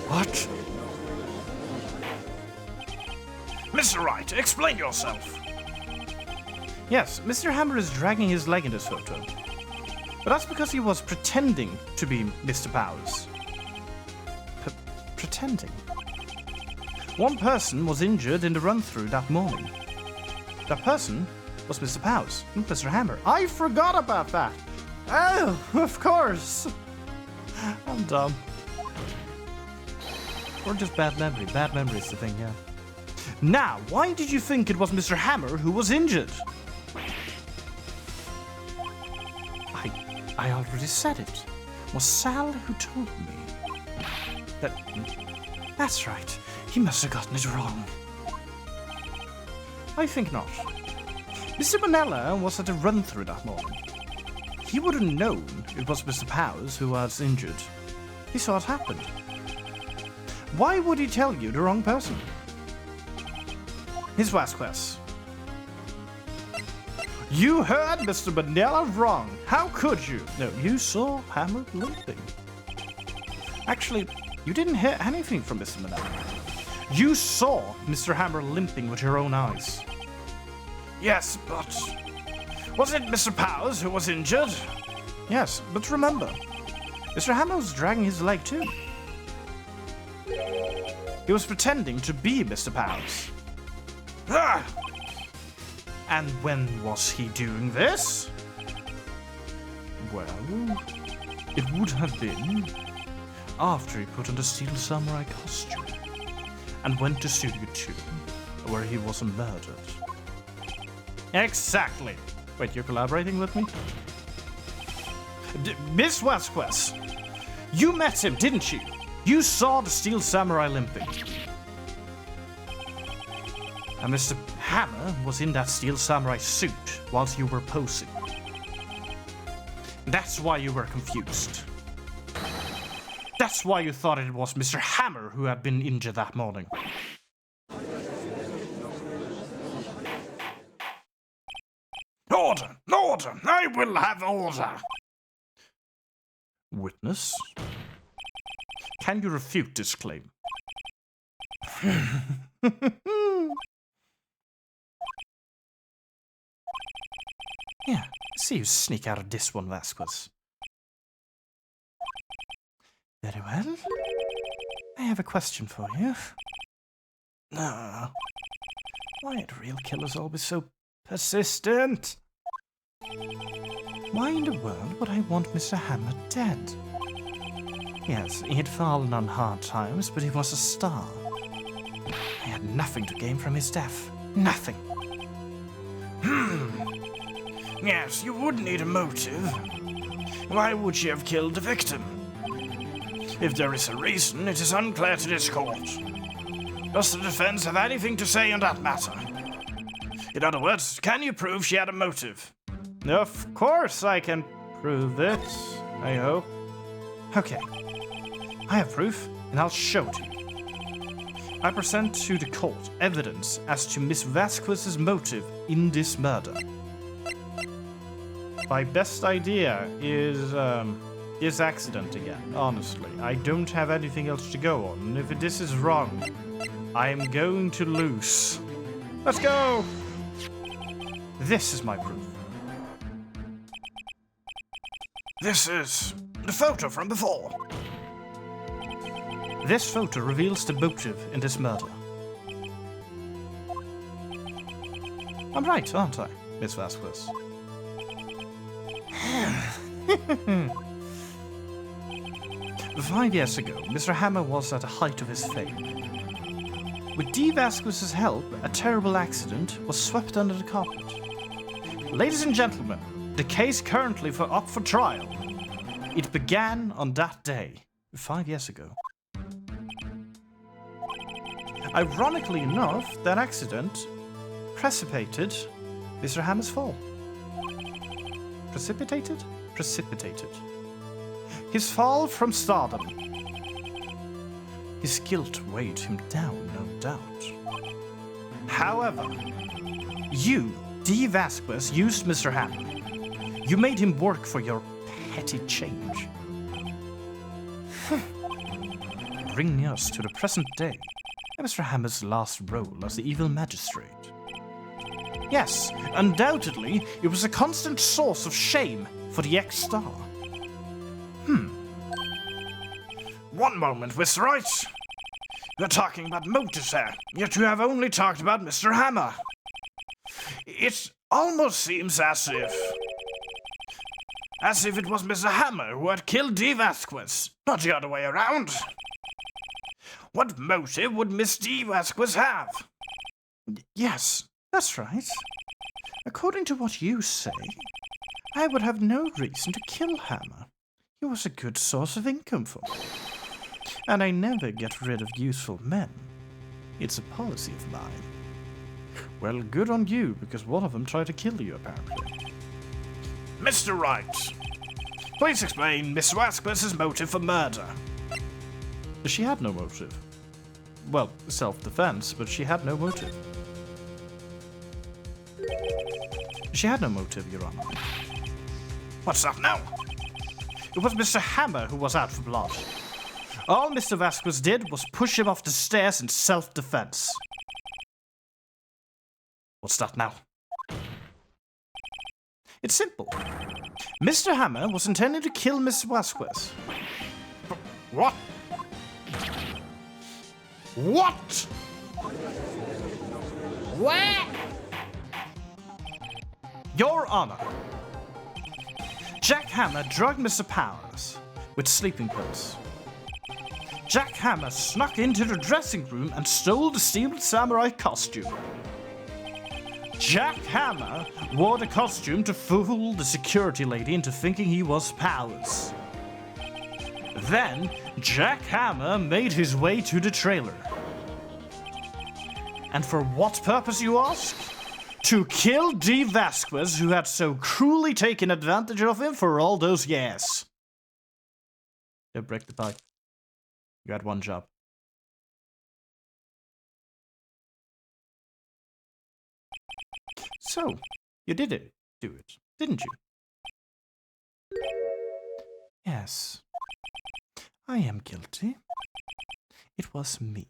S2: What?
S1: Mr. Wright, explain yourself.
S2: Yes, Mr. Hammer is dragging his leg in this photo. But that's because he was pretending to be Mr. Powers. Pretending? One person was injured in the run-through that morning. That person was Mr. Powers, not Mr. Hammer. I forgot about that! Oh, of course! I'm dumb. Or just bad memory. Bad memory is the thing, yeah. Now, why did you think it was Mr. Hammer who was injured? I already said it. It was Sal who told me. That's right. He must have gotten it wrong. I think not. Mr. Manella was at a run-through that morning. He would have known it was Mr. Powers who was injured. He saw it happen. Why would he tell you the wrong person? Here's Vasquez. You heard Mr. Manella wrong. How could you? No, you saw Hammer limping. Actually, you didn't hear anything from Mr. Manella. You saw Mr. Hammer limping with your own eyes.
S1: Yes, but wasn't it Mr. Powers who was injured?
S2: Yes, but remember, Mr. Hammer was dragging his leg too. He was pretending to be Mr. Powers.
S1: Ah!
S2: And when was he doing this? Well, it would have been after he put on the Steel Samurai costume and went to Studio 2, where he was murdered. Exactly. Wait, you're collaborating with me? Miss Vasquez, you met him, didn't you? You saw the Steel Samurai limping. And Mr. Hammer was in that Steel Samurai suit whilst you were posing. That's why you were confused. That's why you thought it was Mr. Hammer who had been injured that morning.
S1: Order! Order! I will have order!
S2: Witness? Can you refute this claim? Yeah, see you sneak out of this one, Vasquez. Very well. I have a question for you. Why are the real killers always so persistent? Why in the world would I want Mr. Hammer dead? Yes, he had fallen on hard times, but he was a star. I had nothing to gain from his death. Nothing.
S1: Yes, you would need a motive. Why would she have killed the victim? If there is a reason, it is unclear to this court. Does the defense have anything to say on that matter? In other words, can you prove she had a motive?
S2: Of course I can prove it, I hope. Okay. I have proof, and I'll show it to you. I present to the court evidence as to Miss Vasquez's motive in this murder. My best idea is accident again, honestly. I don't have anything else to go on, and if this is wrong, I am going to lose. Let's go! This is my proof.
S1: This is the photo from before.
S2: This photo reveals the motive in this murder. I'm right, aren't I, Miss Vasquez? 5 years ago, Mr. Hammer was at the height of his fame. With D. Vasquez's help, a terrible accident was swept under the carpet. Ladies and gentlemen, the case currently up for trial. It began on that day, 5 years ago. Ironically enough, that accident precipitated Mr. Hammer's fall. Precipitated? Precipitated. His fall from stardom. His guilt weighed him down, no doubt. However, you, D. Vasquez, used Mr. Hammer. You made him work for your petty change. Bringing us to the present day, and Mr. Hammer's last role as the evil magistrate. Yes, undoubtedly, it was a constant source of shame for the ex-star.
S1: One moment, Mr. Wright. You're talking about motives here, yet you have only talked about Mr. Hammer. It almost seems as if it was Mr. Hammer who had killed D. Vasquez, not the other way around. What motive would Miss D. Vasquez have?
S2: Yes, that's right. According to what you say, I would have no reason to kill Hammer. He was a good source of income for me. And I never get rid of useful men. It's a policy of mine. Well, good on you, because one of them tried to kill you, apparently.
S1: Mr. Wright, please explain Miss Vasquez's motive for murder.
S2: She had no motive. Well, self-defense, but she had no motive. She had no motive, Your Honor.
S1: What's up now?
S2: It was Mr. Hammer who was out for blood. All Mr. Vasquez did was push him off the stairs in self-defense. What's that now? It's simple. Mr. Hammer was intending to kill Miss Vasquez.
S1: What? What?
S4: What?
S2: Your Honor, Jack Hammer drugged Mr. Powers with sleeping pills. Jack Hammer snuck into the dressing room and stole the steel samurai costume. Jack Hammer wore the costume to fool the security lady into thinking he was Powers. Then, Jack Hammer made his way to the trailer. And for what purpose, you ask? To kill D. Vasquez, who had so cruelly taken advantage of him for all those years. Don't break the pipe. You had one job. So, you did it, do it, didn't you? Yes. I am guilty. It was me.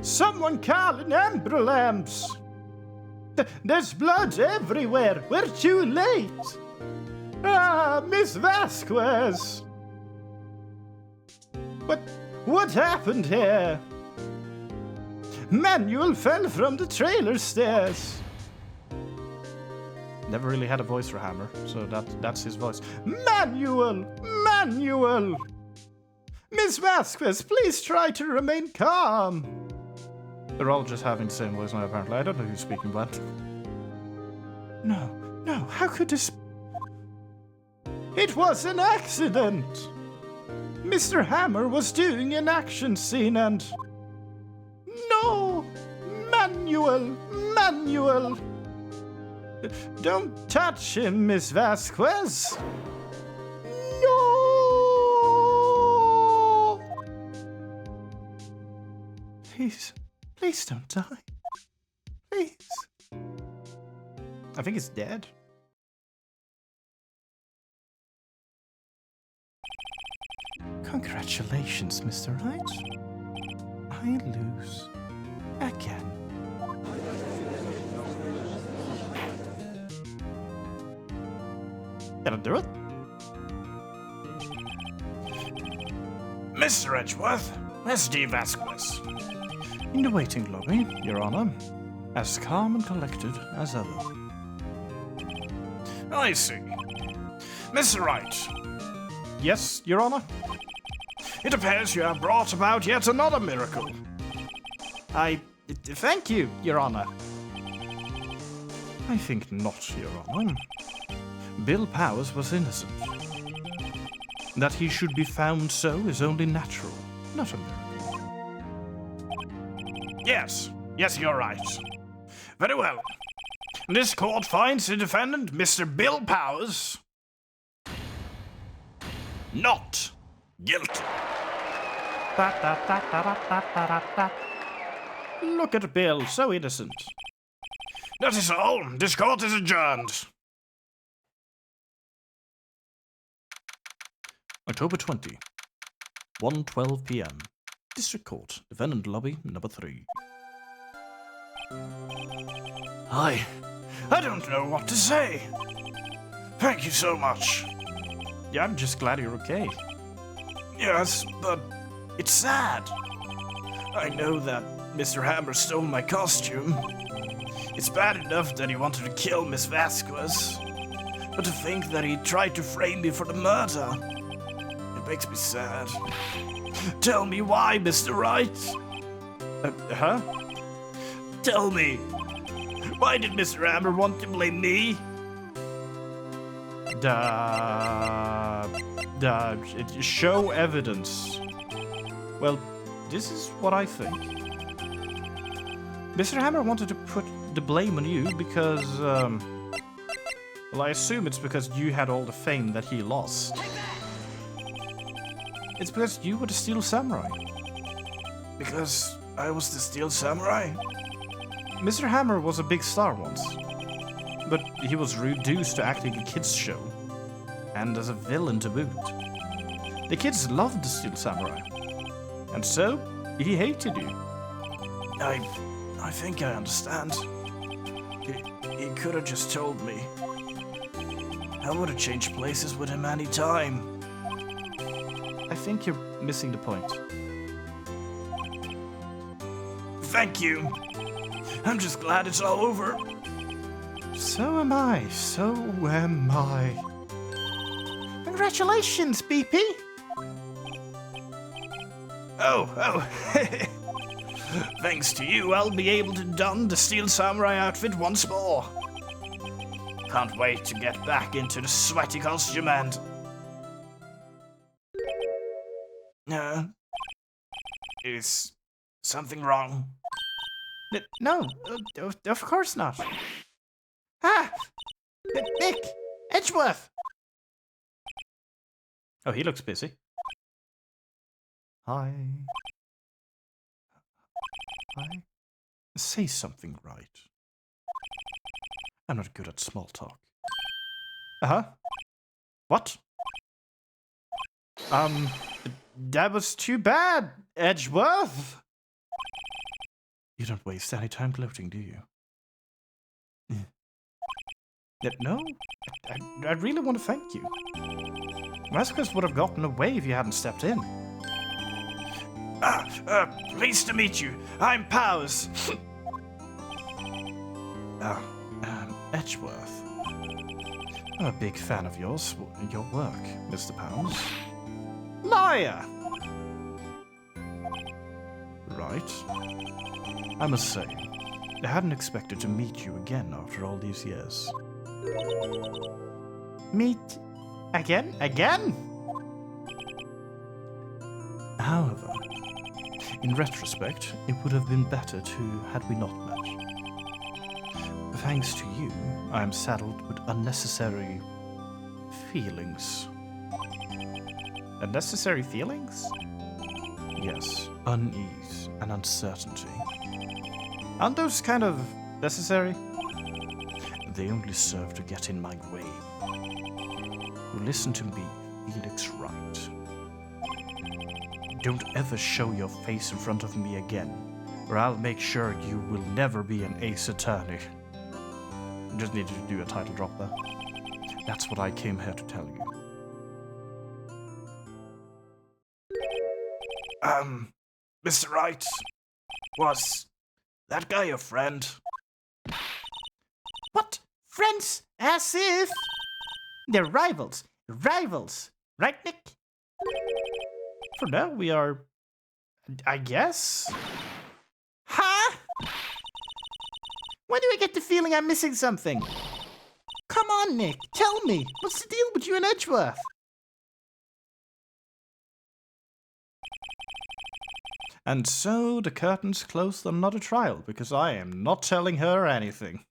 S2: Someone call an ambulance! There's blood everywhere! We're too late! Ah, Miss Vasquez! What happened here? Manuel fell from the trailer stairs. Never really had a voice for Hammer, so that's his voice. Manuel! Manuel! Miss Vasquez, please try to remain calm. They're all just having the same voice now, apparently. I don't know who's speaking, but... No, how could this... It was an accident! Mr. Hammer was doing an action scene and... No! Manuel! Don't touch him, Miss Vasquez! No! Please don't die. Please. I think he's dead. Congratulations, Mr. Wright. I lose again. Can I do it?
S1: Mr. Edgeworth, S.D. Vasquez.
S2: In the waiting lobby, Your Honor. As calm and collected as ever.
S1: I see. Mr. Wright.
S2: Yes, Your Honor?
S1: It appears you have brought about yet another miracle.
S2: Thank you, Your Honor. I think not, Your Honor. Bill Powers was innocent. That he should be found so is only natural, not a miracle.
S1: Yes, you're right. Very well. This court finds the defendant, Mr. Bill Powers, not guilty.
S2: Look at Bill, so innocent.
S1: That is all. This court is adjourned.
S2: October 20, 1:12 p.m. District Court, Defendant Lobby, number 3.
S1: I don't know what to say. Thank you so much.
S2: Yeah, I'm just glad you're okay.
S1: Yes, but it's sad. I know that Mr. Hammer stole my costume. It's bad enough that he wanted to kill Miss Vasquez, but to think that he tried to frame me for the murder, it makes me sad. Tell me why, Mr. Wright.
S2: Huh?
S1: Tell me, why did Mr. Hammer want to blame me?
S2: Show evidence. Well, this is what I think. Mr. Hammer wanted to put the blame on you because, well, I assume it's because you had all the fame that he lost. It's because you were the Steel Samurai.
S1: Because I was the Steel Samurai?
S2: Mr. Hammer was a big star once, but he was reduced to acting a kids' show, and as a villain to boot. The kids loved the Steel Samurai, and so he hated you.
S1: I think I understand. He could have just told me. I would have changed places with him any time.
S2: I think you're missing the point.
S1: Thank you. I'm just glad it's all over.
S2: So am I. So am I. Congratulations, BP!
S1: Oh. Thanks to you, I'll be able to don the Steel Samurai outfit once more. Can't wait to get back into the sweaty costume and... Is something wrong?
S2: No, of course not. Ah! Nick! Edgeworth! Oh, he looks busy. Hi. Say something right. I'm not good at small talk. Uh-huh. What? That was too bad, Edgeworth! You don't waste any time gloating, do you? No? I really want to thank you. Vasquez would have gotten away if you hadn't stepped in.
S1: Pleased to meet you. I'm Powers.
S2: Edgeworth. I'm a big fan of your work, Mr. Powers. Liar! Right. I must say, I hadn't expected to meet you again after all these years. Meet again? Again? However, in retrospect, it would have been better had we not met. Thanks to you, I am saddled with unnecessary feelings. Unnecessary feelings? Yes, unease and uncertainty. Aren't those kind of necessary? They only serve to get in my way. Listen to me, Phoenix Wright. Don't ever show your face in front of me again, or I'll make sure you will never be an ace attorney. Just needed to do a title drop there. That's what I came here to tell you.
S1: Mr. Wright, was that guy your friend?
S3: What? Friends? As if? They're rivals. Rivals. Right, Nick?
S2: For now, we are, I guess.
S3: Huh? Why do I get the feeling I'm missing something? Come on, Nick. Tell me. What's the deal with you and Edgeworth?
S2: And so the curtains closed on another trial, because I am not telling her anything.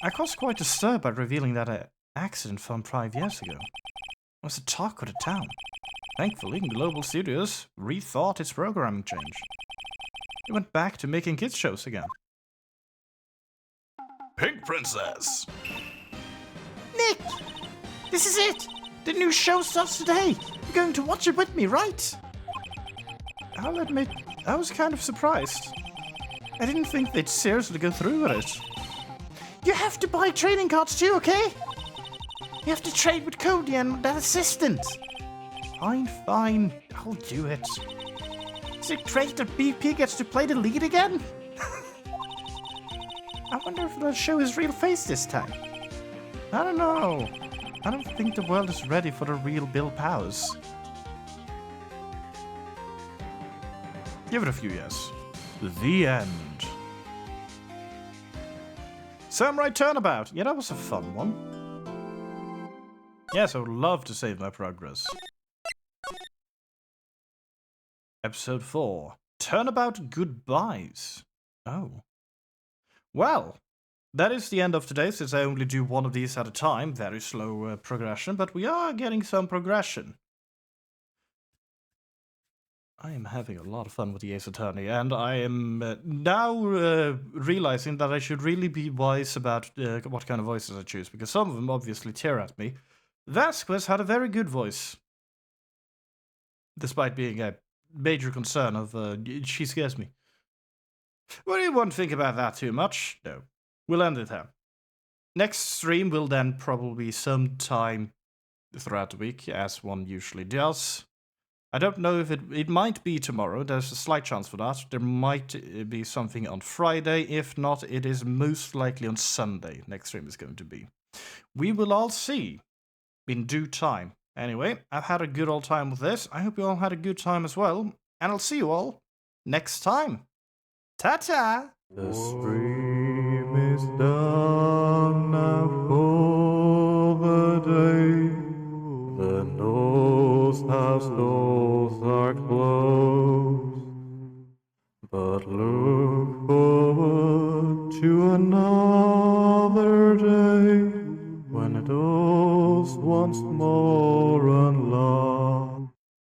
S2: I caused quite a stir by revealing that accident from 5 years ago. It was the talk of the town. Thankfully, Global Studios rethought its programming change. It went back to making kids shows again.
S1: Pink Princess.
S3: Nick! This is it! The new show starts today! You're going to watch it with me, right?
S2: I'll admit, I was kind of surprised. I didn't think they'd seriously go through with it.
S3: You have to buy trading cards too, okay? You have to trade with Cody and that assistant.
S2: Fine, I'll do it.
S3: Is it great that BP gets to play the lead again?
S2: I wonder if they'll show his real face this time. I don't know. I don't think the world is ready for the real Bill Powers. Give it a few years. The end. Samurai Turnabout. Yeah, that was a fun one. Yes, I would love to save my progress. Episode 4. Turnabout Goodbyes. Oh. Well, that is the end of today, since I only do one of these at a time. Very slow progression, but we are getting some progression. I am having a lot of fun with the Ace Attorney, and I am now realizing that I should really be wise about what kind of voices I choose, because some of them obviously tear at me. Vasquez had a very good voice, despite being a major concern of she scares me. Well, you won't think about that too much. No. We'll end it here. Next stream will then probably be sometime throughout the week, as one usually does. I don't know if it might be tomorrow. There's a slight chance for that. There might be something on Friday. If not, it is most likely on Sunday. Next stream is going to be. We will all see in due time. Anyway, I've had a good old time with this. I hope you all had a good time as well. And I'll see you all next time. Ta-ta!
S4: The stream is done now for the day. The North House doors are closed, but look forward to another.